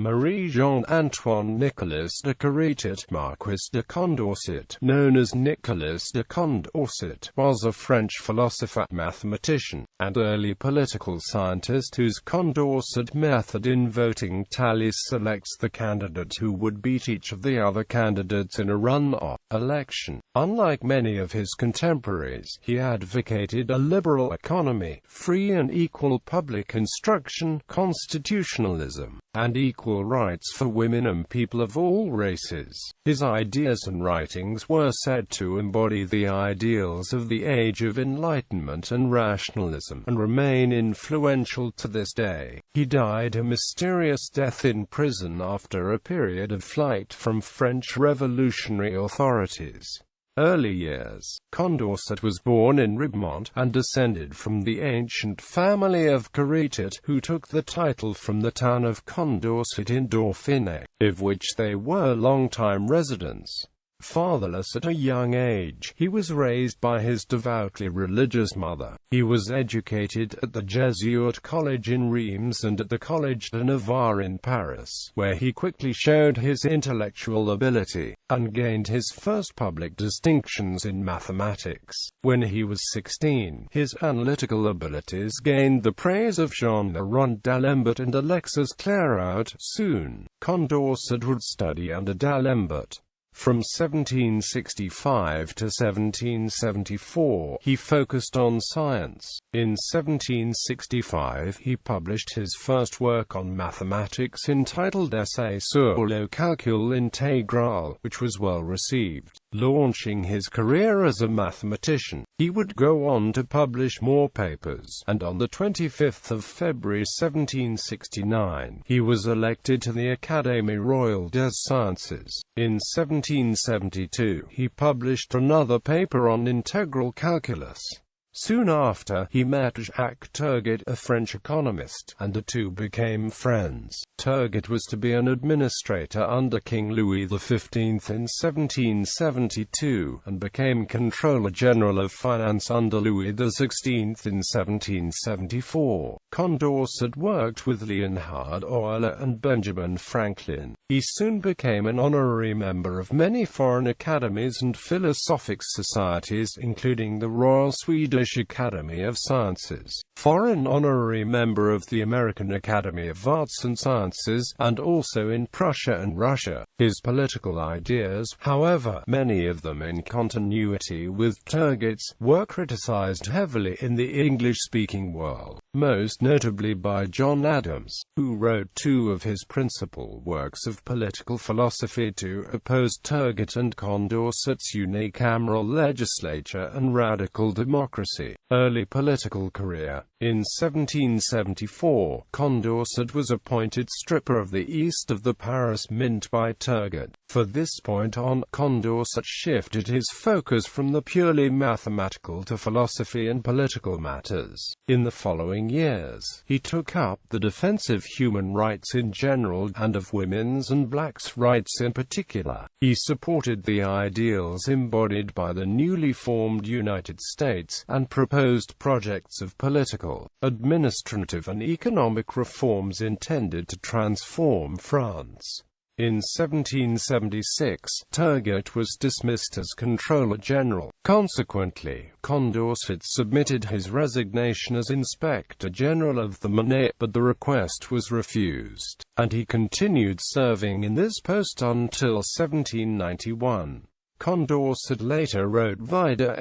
Marie-Jean Antoine Nicolas de Caritat Marquis de Condorcet, known as Nicolas de Condorcet, was a French philosopher, mathematician, and early political scientist whose Condorcet method in voting tallies selects the candidate who would beat each of the other candidates in a run-off election. Unlike many of his contemporaries, he advocated a liberal economy, free and equal public instruction, constitutionalism, and equal rights for women and people of all races. His ideas and writings were said to embody the ideals of the Age of Enlightenment and rationalism, and remain influential to this day. He died a mysterious death in prison after a period of flight from French revolutionary authorities. Early years. Condorcet was born in Ribemont, and descended from the ancient family of Caritat, who took the title from the town of Condorcet in Dauphiné, of which they were long-time residents. Fatherless at a young age, he was raised by his devoutly religious mother. He was educated at the Jesuit college in Reims and at the Collège de Navarre in Paris, where he quickly showed his intellectual ability, and gained his first public distinctions in mathematics. When he was 16, his analytical abilities gained the praise of Jean-Laurent d'Alembert and Alexis Clairaut. Soon, Condorcet would study under d'Alembert. From 1765 to 1774, he focused on science. In 1765, he published his first work on mathematics entitled Essai sur le calcul intégral, which was well received, launching his career as a mathematician. He would go on to publish more papers, and on the 25th of February 1769, he was elected to the Académie Royale des Sciences. In 1772, he published another paper on integral calculus. Soon after, he met Jacques Turgot, a French economist, and the two became friends. Turgot was to be an administrator under King Louis XV in 1772, and became Controller General of Finance under Louis XVI in 1774. Condorcet worked with Leonhard Euler and Benjamin Franklin. He soon became an honorary member of many foreign academies and philosophic societies, including the Royal Swedish Academy of Sciences, foreign honorary member of the American Academy of Arts and Sciences, and also in Prussia and Russia. His political ideas, however, many of them in continuity with Turgot's, were criticized heavily in the English-speaking world, most notably by John Adams, who wrote two of his principal works of political philosophy to oppose Turgot and Condorcet's unicameral legislature and radical democracy. Early political career. In 1774, Condorcet was appointed Stripper of the East of the Paris Mint by Turgot. For this point on, Condorcet shifted his focus from the purely mathematical to philosophy and political matters. In the following years, he took up the defense of human rights in general, and of women's and blacks' rights in particular. He supported the ideals embodied by the newly formed United States, and proposed projects of political, administrative and economic reforms intended to transform France. In 1776, Turgot was dismissed as Controller General. Consequently, Condorcet submitted his resignation as Inspector General of the Monnaie, but the request was refused, and he continued serving in this post until 1791. Condorcet later wrote Vida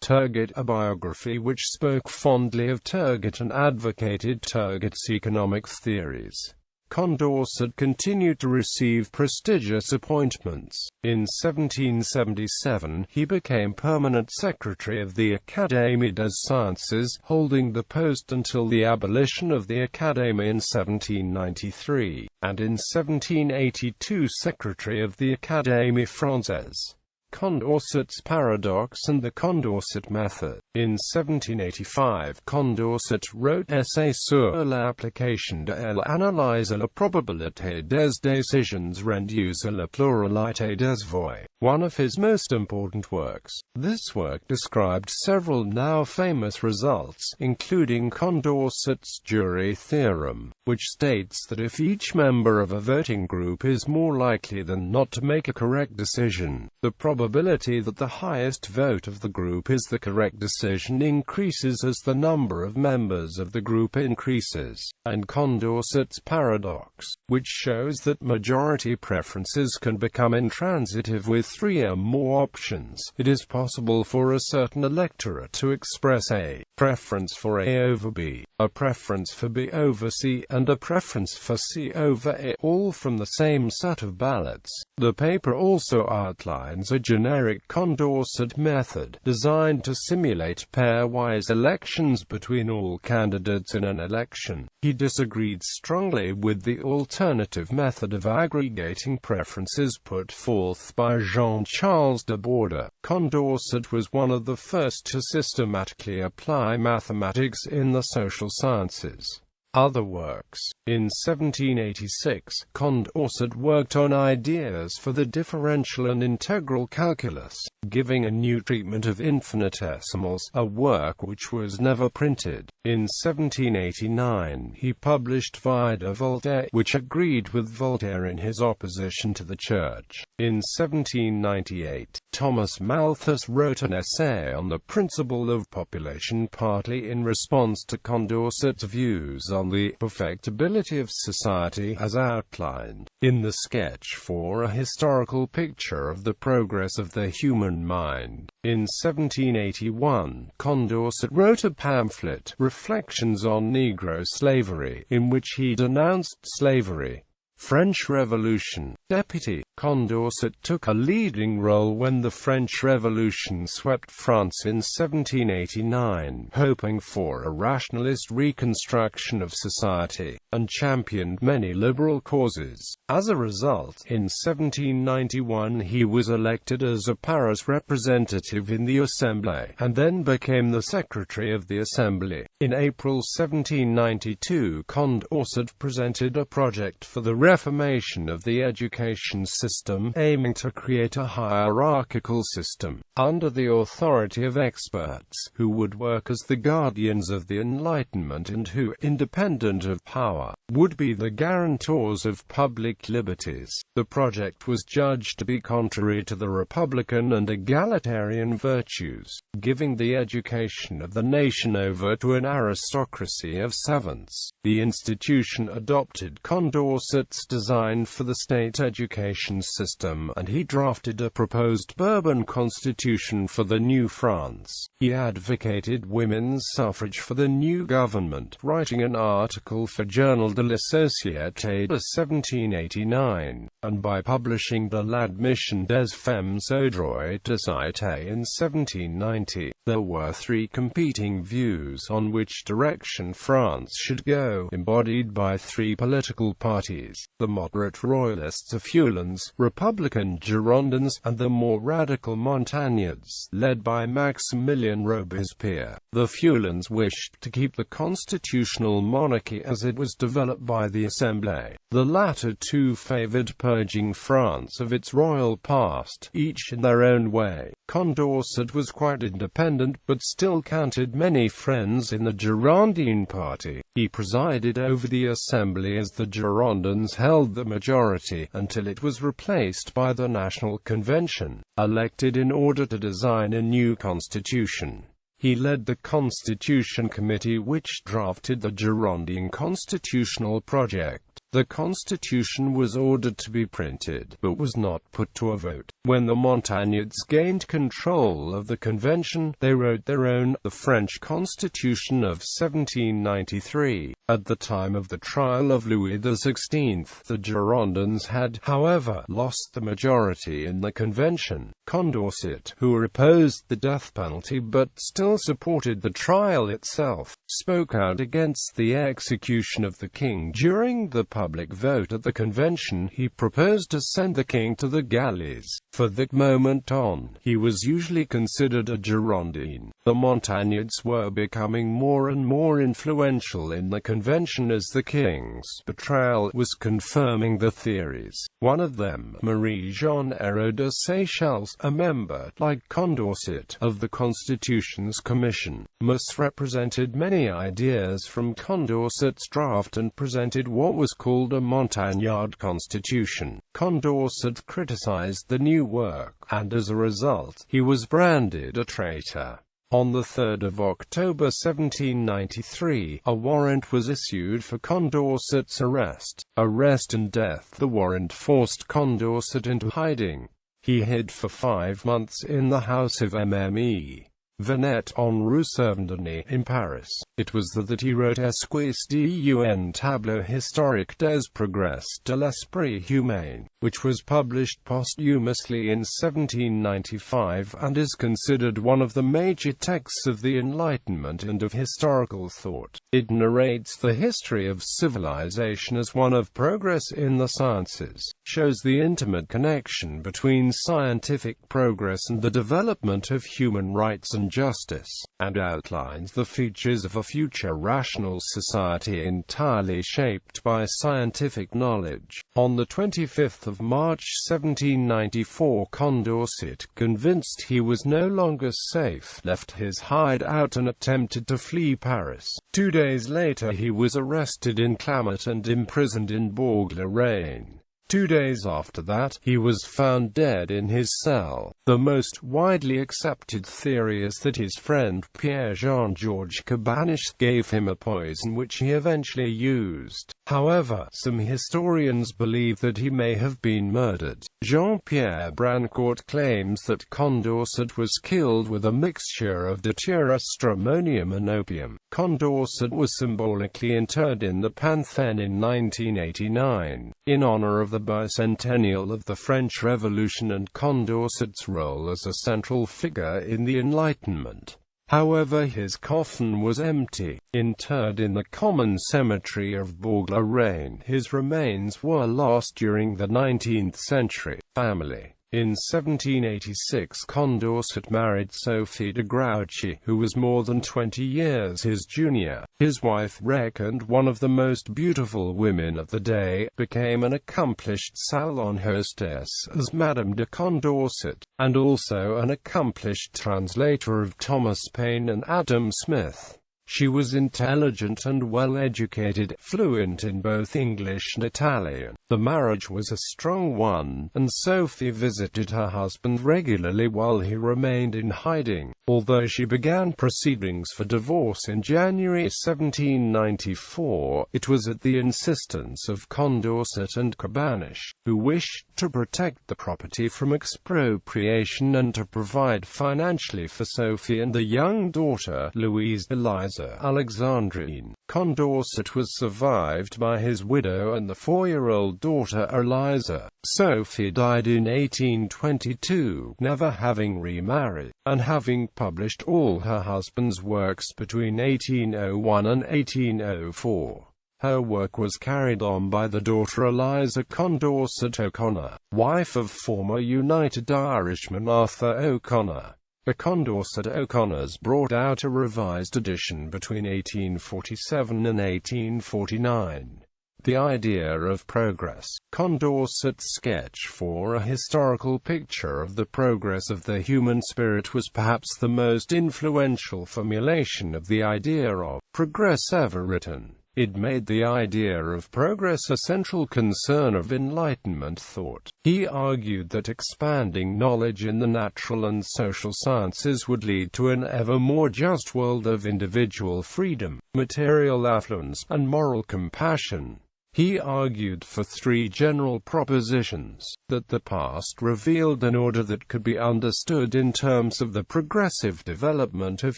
Turgot, a biography which spoke fondly of Turgot and advocated Turgot's economic theories. Condorcet continued to receive prestigious appointments. In 1777, he became permanent secretary of the Académie des Sciences, holding the post until the abolition of the Académie in 1793, and in 1782 secretary of the Académie Française. Condorcet's paradox and the Condorcet method. In 1785, Condorcet wrote Essai sur l'application de l'analyse à la probabilité des décisions rendues à la pluralité des voix. one of his most important works. This work described several now famous results, including Condorcet's jury theorem, which states that if each member of a voting group is more likely than not to make a correct decision, the probability that the highest vote of the group is the correct decision increases as the number of members of the group increases, and Condorcet's paradox, which shows that majority preferences can become intransitive with 3 or more options. It is possible for a certain electorate to express a preference for A over B, a preference for B over C, and a preference for C over A, all from the same set of ballots. The paper also outlines a generic Condorcet method, designed to simulate pairwise elections between all candidates in an election. He disagreed strongly with the alternative method of aggregating preferences put forth by Jean-Charles de Borda. Condorcet was one of the first to systematically apply mathematics in the social sciences. Other works. In 1786, Condorcet worked on ideas for the differential and integral calculus, giving a new treatment of infinitesimals, a work which was never printed. In 1789, he published Vie de Voltaire, which agreed with Voltaire in his opposition to the Church. In 1798, Thomas Malthus wrote an essay on the principle of population, partly in response to Condorcet's views on the perfectibility of society as outlined in the sketch for a historical picture of the progress of the human mind. In 1781, Condorcet wrote a pamphlet, Reflections on Negro Slavery, in which he denounced slavery. French Revolution. Deputy Condorcet took a leading role when the French Revolution swept France in 1789, hoping for a rationalist reconstruction of society, and championed many liberal causes. As a result, in 1791 he was elected as a Paris representative in the Assembly, and then became the Secretary of the Assembly. In April 1792, Condorcet presented a project for the reformation of the education system, aiming to create a hierarchical system, under the authority of experts, who would work as the guardians of the Enlightenment and who, independent of power, would be the guarantors of public liberties. The project was judged to be contrary to the republican and egalitarian virtues, giving the education of the nation over to an aristocracy of savants. The institution adopted Condorcet's design for the state education system, and he drafted a proposed Bourbon constitution for the new France. He advocated women's suffrage for the new government, writing an article for Journal de la Société de 1789, and by publishing de l'admission des femmes au droit de cité in 1790. There were 3 competing views on which direction France should go, embodied by 3 political parties: the moderate royalists of ULANs, Republican Girondins, and the more radical Montagnards, led by Maximilien Robespierre. The ULANs wished to keep the constitutional monarchy as it was developed by the Assembly. The latter 2 favored purging France of its royal past, each in their own way. Condorcet was quite independent, but still counted many friends in the Girondin party. He presided over the Assembly as the Girondins held the majority, until it was replaced by the National Convention, elected in order to design a new constitution. He led the Constitution Committee which drafted the Girondin constitutional project. The constitution was ordered to be printed, but was not put to a vote. When the Montagnards gained control of the convention, they wrote their own, the French Constitution of 1793. At the time of the trial of Louis XVI, the Girondins had, however, lost the majority in the convention. Condorcet, who opposed the death penalty but still supported the trial itself, spoke out against the execution of the king. During the public vote at the convention, he proposed to send the king to the galleys. For that moment on, he was usually considered a Girondin. The Montagnards were becoming more and more influential in the convention as the king's betrayal was confirming the theories. One of them, Marie-Jeanne Hérault de Seychelles, a member, like Condorcet, of the Constitution's Commission, misrepresented many ideas from Condorcet's draft and presented what was called a Montagnard constitution. Condorcet criticized the new work, and as a result, he was branded a traitor. On 3 October 1793, a warrant was issued for Condorcet's arrest and death. The warrant forced Condorcet into hiding. He hid for 5 months in the house of Mme. Venet on Rue Saint-Denis in Paris. It was that he wrote Esquisse d'un tableau historique des progrès de l'esprit humain, which was published posthumously in 1795 and is considered one of the major texts of the Enlightenment and of historical thought. It narrates the history of civilization as one of progress in the sciences, shows the intimate connection between scientific progress and the development of human rights and justice, and outlines the features of a future rational society entirely shaped by scientific knowledge. On 25 March 1794, Condorcet, convinced he was no longer safe, left his hideout and attempted to flee Paris. 2 days later he was arrested in Clamart and imprisoned in Bourg-la-Reine. 2 days after that, he was found dead in his cell. The most widely accepted theory is that his friend Pierre-Jean-Georges Cabanèche gave him a poison which he eventually used. However, some historians believe that he may have been murdered. Jean-Pierre Brancourt claims that Condorcet was killed with a mixture of datura, stramonium and opium. Condorcet was symbolically interred in the Panthéon in 1989, in honor of the bicentennial of the French Revolution and Condorcet's role as a central figure in the Enlightenment. However, his coffin was empty. Interred in the common cemetery of Bourg-la-Reine, his remains were lost during the 19th century. Family. In 1786, Condorcet married Sophie de Grouchy, who was more than 20 years his junior. His wife, reckoned one of the most beautiful women of the day, became an accomplished salon hostess as Madame de Condorcet, and also an accomplished translator of Thomas Paine and Adam Smith. She was intelligent and well-educated, fluent in both English and Italian. The marriage was a strong one, and Sophie visited her husband regularly while he remained in hiding, although she began proceedings for divorce in January 1794. It was at the insistence of Condorcet and Cabanèche, who wished to protect the property from expropriation and to provide financially for Sophie and the young daughter, Louise Eliza Alexandrine. Condorcet was survived by his widow and the 4-year-old daughter Eliza. Sophie died in 1822, never having remarried, and having published all her husband's works between 1801 and 1804. Her work was carried on by the daughter Eliza Condorcet O'Connor, wife of former United Irishman Arthur O'Connor. The Condorcet O'Connors brought out a revised edition between 1847 and 1849. The idea of progress. Condorcet's sketch for a historical picture of the progress of the human spirit was perhaps the most influential formulation of the idea of progress ever written. It made the idea of progress a central concern of Enlightenment thought. He argued that expanding knowledge in the natural and social sciences would lead to an ever more just world of individual freedom, material affluence, and moral compassion. He argued for 3 general propositions: that the past revealed an order that could be understood in terms of the progressive development of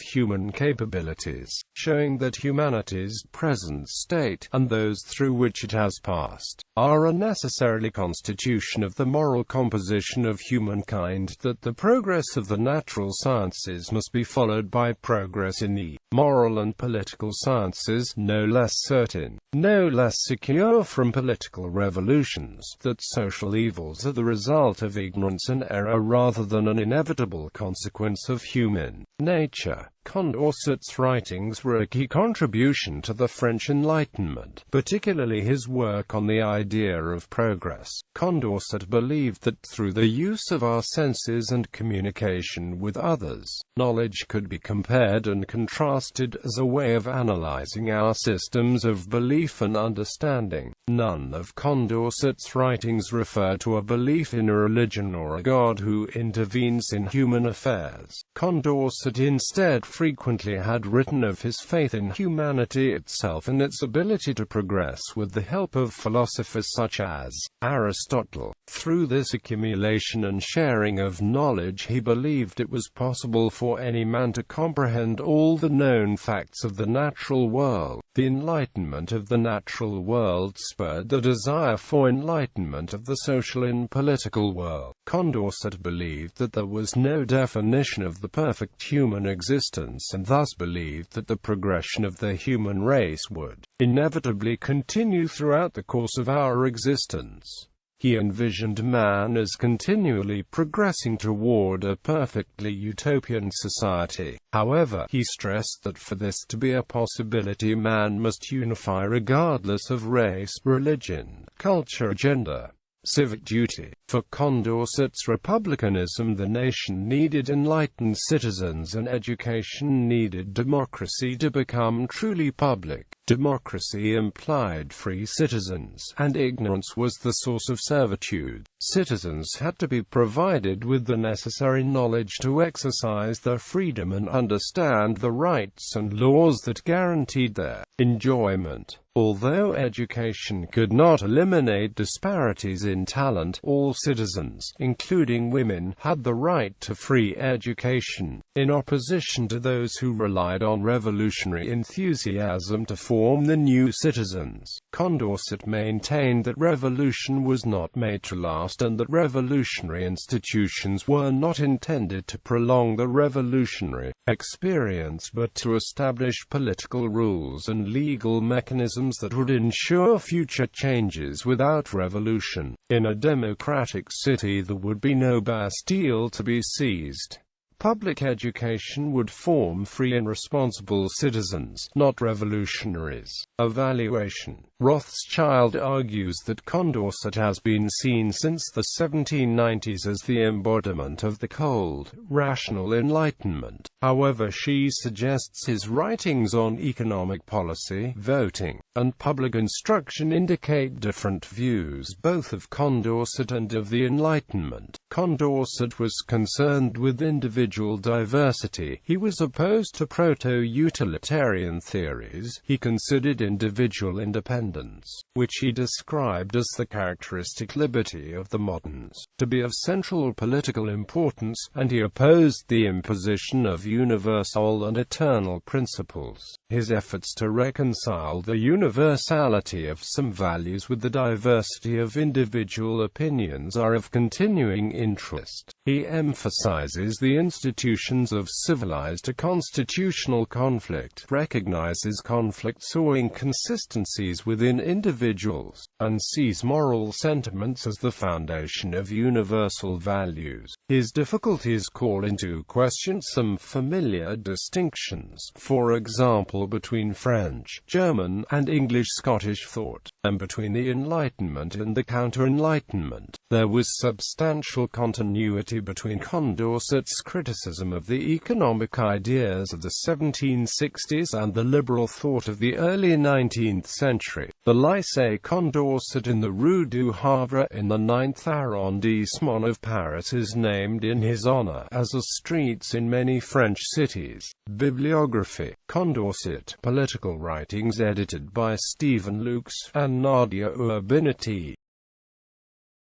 human capabilities, showing that humanity's present state, and those through which it has passed, are a necessary constitution of the moral composition of humankind, that the progress of the natural sciences must be followed by progress in the moral and political sciences, no less certain, no less secure, know from political revolutions that social evils are the result of ignorance and error rather than an inevitable consequence of human nature. Condorcet's writings were a key contribution to the French Enlightenment, particularly his work on the idea of progress. Condorcet believed that through the use of our senses and communication with others, knowledge could be compared and contrasted as a way of analyzing our systems of belief and understanding. None of Condorcet's writings refer to a belief in a religion or a God who intervenes in human affairs. Condorcet instead frequently had written of his faith in humanity itself and its ability to progress with the help of philosophers such as Aristotle. Through this accumulation and sharing of knowledge, he believed it was possible for any man to comprehend all the known facts of the natural world. The enlightenment of the natural world spurred the desire for enlightenment of the social and political world. Condorcet believed that there was no definition of the perfect human existence and thus believed that the progression of the human race would inevitably continue throughout the course of our existence. He envisioned man as continually progressing toward a perfectly utopian society. However, he stressed that for this to be a possibility, man must unify regardless of race, religion, culture, gender, civic duty. For Condorcet's republicanism, the nation needed enlightened citizens and education needed democracy to become truly public. Democracy implied free citizens, and ignorance was the source of servitude. Citizens had to be provided with the necessary knowledge to exercise their freedom and understand the rights and laws that guaranteed their enjoyment. Although education could not eliminate disparities in talent, all citizens, including women, had the right to free education. In opposition to those who relied on revolutionary enthusiasm to form the new citizens, Condorcet maintained that revolution was not made to last and that revolutionary institutions were not intended to prolong the revolutionary experience but to establish political rules and legal mechanisms that would ensure future changes without revolution. In a democratic city there would be no Bastille to be seized. Public education would form free and responsible citizens, not revolutionaries. Evaluation. Rothschild argues that Condorcet has been seen since the 1790s as the embodiment of the cold, rational Enlightenment. However, she suggests his writings on economic policy, voting, and public instruction indicate different views both of Condorcet and of the Enlightenment. Condorcet was concerned with individual diversity. He was opposed to proto-utilitarian theories. He considered individual independence, which he described as the characteristic liberty of the moderns, to be of central political importance, and he opposed the imposition of universal and eternal principles. His efforts to reconcile the universality of some values with the diversity of individual opinions are of continuing interest. He emphasizes the institutions of civilized constitutional conflict, recognizes conflicts or inconsistencies within individuals, and sees moral sentiments as the foundation of universal values. His difficulties call into question some familiar distinctions, for example between French, German, and English-Scottish thought, and between the Enlightenment and the Counter-Enlightenment. There was substantial continuity between Condorcet's criticism of the economic ideas of the 1760s and the liberal thought of the early 19th century. The Lycée Condorcet in the Rue du Havre in the 9th arrondissement of Paris is named in his honor, as are streets in many French cities. Bibliography. Condorcet, Political Writings edited by Stephen Lukes and Nadia Urbinati.